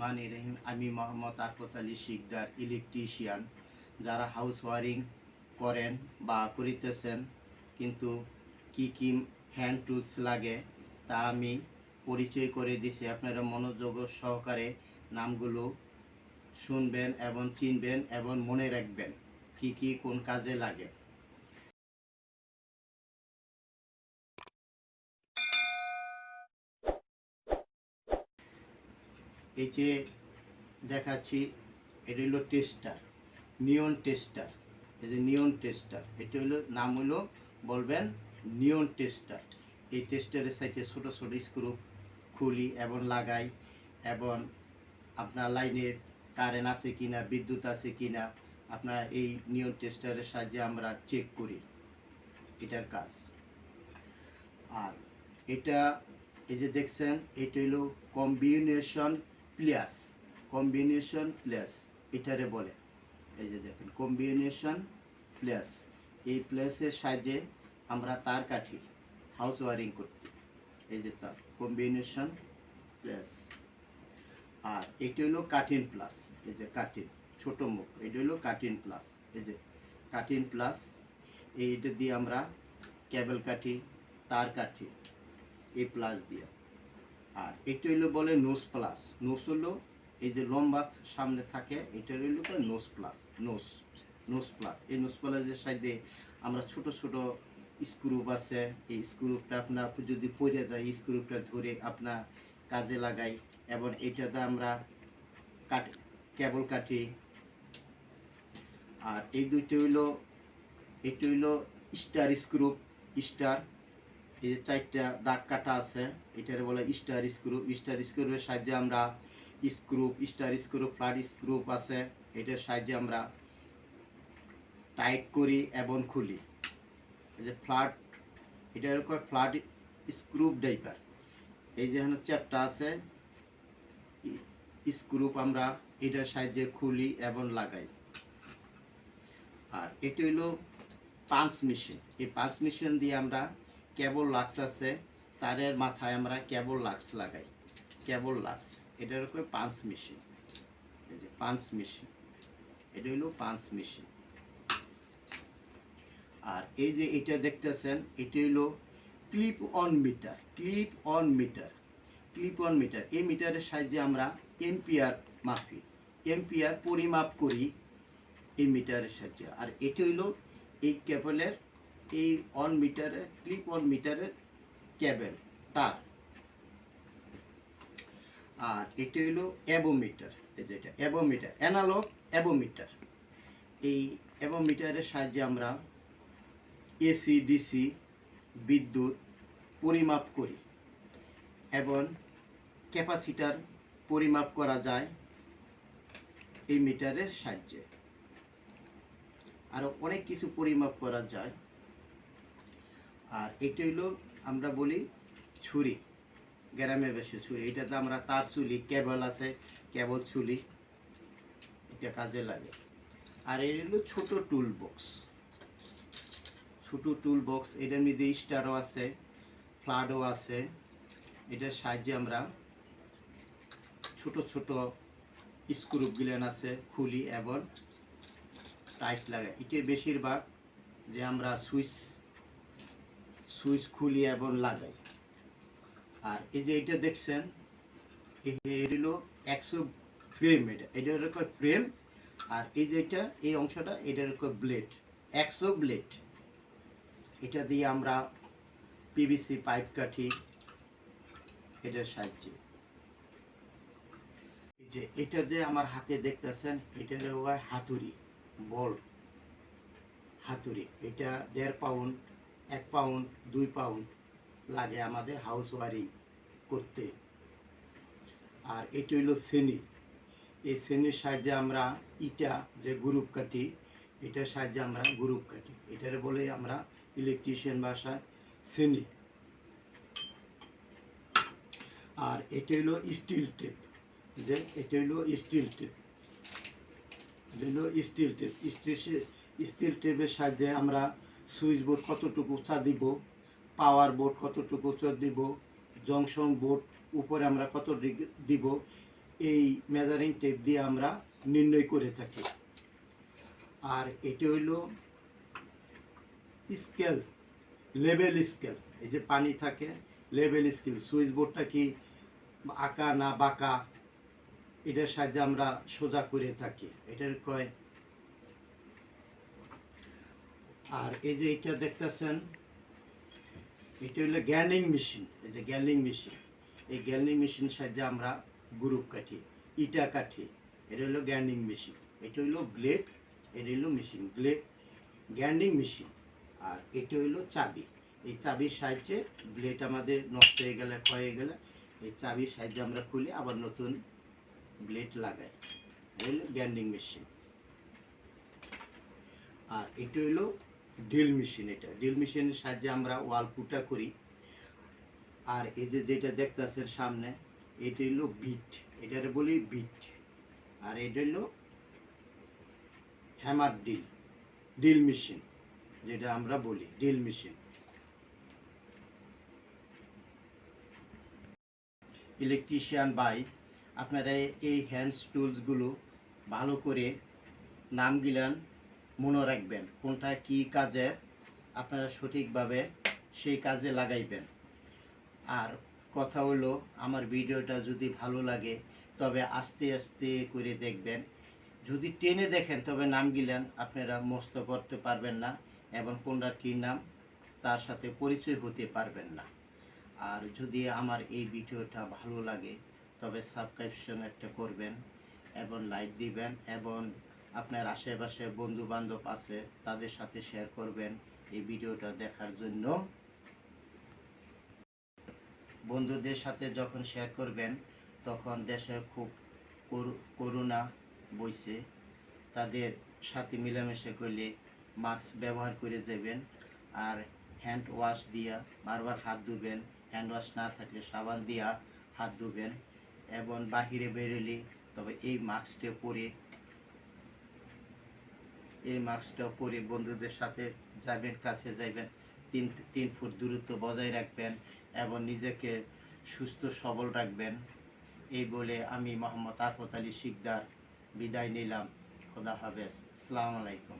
মানে রহিম, আমি মোহাম্মদ আরফত আলী শিকদার, ইলেকট্রিশিয়ান। যারা হাউস ওয়ারিং করেন বা করিতেছেন, কিন্তু কি কি হ্যান্ড টুলস লাগে তা আমি পরিচয় করে দিছি। আপনারা মনোযোগ সহকারে নামগুলো শুনবেন এবং চিনবেন এবং মনে রাখবেন কি কি কোন কাজে লাগে। এই যে দেখাচ্ছি, এটা হলো টেস্টার, নিয়ন টেস্টার। এই যে নিয়ন টেস্টার, এটা হলো নাম হলো বলবেন নিয়ন টেস্টার। এই টেস্টারের সাইডে ছোট ছোট স্ক্রু খুলি এবং লাগাই, এবং আপনার লাইনে কারেন্ট আছে কিনা, বিদ্যুৎ আছে কিনা, আপনার এই নিয়ন টেস্টারের সাহায্যে আমরা চেক করি, এটার কাজ। আর এটা এই যে দেখছেন, এটা হলো কম্বিনেশন প্লাস। কম্বিনেশন প্লাস এটারে বলে। এই যে দেখেন কম্বিনেশন প্লাস, এই প্লাসের সাহায্যে আমরা তার কাঠি হাউস ওয়ারিং করতে। এই যে তার কম্বিনেশন প্লাস। আর এটা হলো কাটিন প্লাস। এই যে কাটিন, ছোট মুখ, এটা হলো কাটিন প্লাস। এই যে কাটিন প্লাস, এইটা দিয়ে আমরা কেবল কাটি, তার কাটি এই প্লাস দিয়ে। আর এটা হলো বলে নোস প্লাস। নোস হলো এই যে লম্বা সামনে থাকে, এটা হলো নোস প্লাস। নোস প্লাস, এই নোস প্লাসের সাথে আমরা ছোট ছোট স্ক্রুপ আছে, এই স্ক্রুপটা আপনার যদি পড়ে যায়, স্ক্রুপটা ধরে আপনার কাজে লাগাই, এবং এটাতে আমরা কেবল কাটি। আর এই দুইটা হইলো, এটা হইলো স্টার স্ক্রুপ। স্টার, এই যে চারটা দাগ কাটা আছে, এটারে বলে স্টার স্ক্রুপ। স্টার স্ক্রুপের সাহায্যে আমরা স্টার স্ক্রুপ, ফ্ল্যাট স্ক্রুপ আছে, এটার সাহায্যে আমরা টাইট করি এবং খুলি। এই যে ফ্ল্যাট, এটা এরকম ফ্ল্যাট স্ক্রুপ ডাইপার। এই যে চ্যাপটা আছে স্ক্রুপ, আমরা এটার সাহায্যে খুলি এবং লাগাই। আর এটা হইলো পাঞ্চ মেশিন। এই পাঞ্চ মেশিন দিয়ে আমরা কেবল লাক্স আছে, তারের মাথায় আমরা কেবল লাক্স লাগাই, কেবল লাক্স। এটার উপরে পাঞ্চ মেশিন। এই যে পাঞ্চ মেশিন, এটা হইলো পাঞ্চ মেশিন। আর এই যে এটা দেখতেছেন, এটা হইলো clip on meter. Clip on meter, clip on meter. এই মিটারের সাহায্যে আমরা এম্পিয়ার মাপি, এম্পিয়ার পরিমাপ করি এই মিটারের সাহায্যে। আর এটা হইলো এই কেবলের, এই অন মিটারের, ক্লিপ অন মিটারের কেবল তার। আর এটা হইলো অ্যাবোমিটার। এই যেটা অ্যাবোমিটার, অ্যানালগ অ্যাবোমিটার। এই অ্যাবোমিটারের সাহায্যে আমরা এসি ডিসি বিদ্যুৎ পরিমাপ করি, এবং ক্যাপাসিটার পরিমাপ করা যায় এই মিটারের সাহায্যে। আরও অনেক কিছু পরিমাপ করা যায়। আর এটা হইলো আমরা বলি ছুরি, গ্রামে বেশি ছুরি। এটাতে আমরা তার ছুলি, কেবল আছে কেবল ছুলি, এটা কাজে লাগে। আর এই হলো ছোট টুল বক্স, ছোট টুল বক্স। এটার মধ্যে স্টারও আছে, ফ্ল্যাটও আছে। এটার সাহায্যে আমরা ছোট ছোট স্ক্রুপ গিলেন আছে খুলি এবং টাইট লাগাই। এটা বেশিরভাগ যে আমরা সুইচ খুলি এবং লাগাই। আর এই যে এটা দেখছেন, এটা হলো 100 ফ্রেম। এটা এরকম ফ্রেম। আর এই যে এটা, এই অংশটা, এটা এরকম ব্লেড, 100 ব্লেড। এটা দিয়ে আমরা পিভিসি পাইপ কাটি এটার সাহায্যে। এই যে এটা যে আমার হাতে দেখতেছেন, এটা হলো হাতুড়ি, বল হাতুড়ি। এটা 1.5 পাউন্ড, 1 পাউন্ড, 2 পাউন্ড লাগে আমাদের হাউস ওয়ারিং করতে। আর এটা হইলো শ্রেণী। এই শ্রেণীর সাহায্যে আমরা ইটা যে গ্রুপ কাটি, এটার সাহায্যে আমরা গ্রুপ কাটি। এটার বলে আমরা ইলেকট্রিশিয়ান ভাষায় শ্রেণী। আর এটা হইলো স্টিল টেপ। যে এটা হইলো স্টিল টেপ, এটা হইলো স্টিল টেপ। স্টিল টেপের সাহায্যে আমরা সুইচ বোর্ড কতটুকু উঁচা দিব, পাওয়ার বোর্ড কতটুকু উঁচা দিব, জংশন বোর্ড উপরে আমরা কত দিব, এই মেজারিং টেপ দিয়ে আমরা নির্ণয় করে থাকি। আর এটি হইল স্কেল, লেভেল স্কেল। এই যে পানি থাকে, লেভেল স্কেল। সুইচ বোর্ডটা কি আঁকা না বাঁকা, এটার সাহায্যে আমরা সোজা করে থাকি, এটার কয়। আর এই যে এটা দেখতেছেন, এটা হলো গ্যার্নিং মেশিন। এই যে গ্যার্নিং মেশিন, এই গ্যার্নিং মেশিন সাহায্যে আমরা গ্রুপ কাটি, ইটা কাটি। এটা হলো গ্যার্নিং মেশিন। এটা হলো ব্লেড, এটা হলো মেশিন, ব্লেড গ্যার্নিং মেশিন। আর এটা হলো চাবি। এই চাবির সাহায্যে ব্লেড আমাদের নষ্ট হয়ে গেলে, ক্ষয়ে গেলে, এই চাবির সাহায্যে আমরা খুলে আবার নতুন ব্লেড লাগাই। এটা হলো গ্যার্নিং মেশিন। আর এটা হলো ড্রিল মেশিন। এটা ড্রিল মেশিনের সাহায্যে আমরা ওয়াল ফুটা করি। আর এই যে যেটা দেখতেছেন সামনে, এটা হলো বিট, এটারে বলি বিট। আর এটা হলো হ্যামার ড্রিল, ড্রিল মেশিন, যেটা আমরা বলি ড্রিল মেশিন। ইলেকট্রিশিয়ান ভাই, আপনারা এই হ্যান্ডস টুলসগুলো ভালো করে নাম গিলান মনে রাখবেন, কোনটা কি কাজে আপনারা সঠিকভাবে সেই কাজে লাগাইবেন। আর কথা হলো, আমার ভিডিওটা যদি ভালো লাগে তবে আস্তে আস্তে করে দেখবেন। যদি টেনে দেখেন তবে নাম গিলান আপনারা মুখস্থ করতে পারবেন না, এবং কোনটার কী নাম তার সাথে পরিচয় হতে পারবেন না। আর যদি আমার এই ভিডিওটা ভালো লাগে তবে সাবস্ক্রিপশন একটা করবেন এবং লাইক দিবেন, এবং আপনার আশেপাশে বন্ধু বান্ধব আছে তাদের সাথে শেয়ার করবেন এই ভিডিওটা দেখার জন্য। বন্ধুদের সাথে যখন শেয়ার করবেন তখন দেশে খুব করোনা বইছে, তাদের সাথে মিলামেশা করলে মাস্ক ব্যবহার করে যাবেন। আর হ্যান্ড ওয়াশ দিয়া বারবার হাত ধুবেন, হ্যান্ড ওয়াশ না থাকলে সাবান দিয়া হাত ধুবেন। এবং বাহিরে বেরোলে তবে এই মাস্কটা পরে বন্ধুদের সাথে যাবেন, কাছে যাবেন, 3 ফুট দূরত্ব বজায় রাখবেন এবং নিজেকে সুস্থ সবল রাখবেন। এই বলে আমি মোহাম্মদ আরফত আলী শিকদার বিদায় নিলাম। খোদা হাফেজ। আসসালামু আলাইকুম।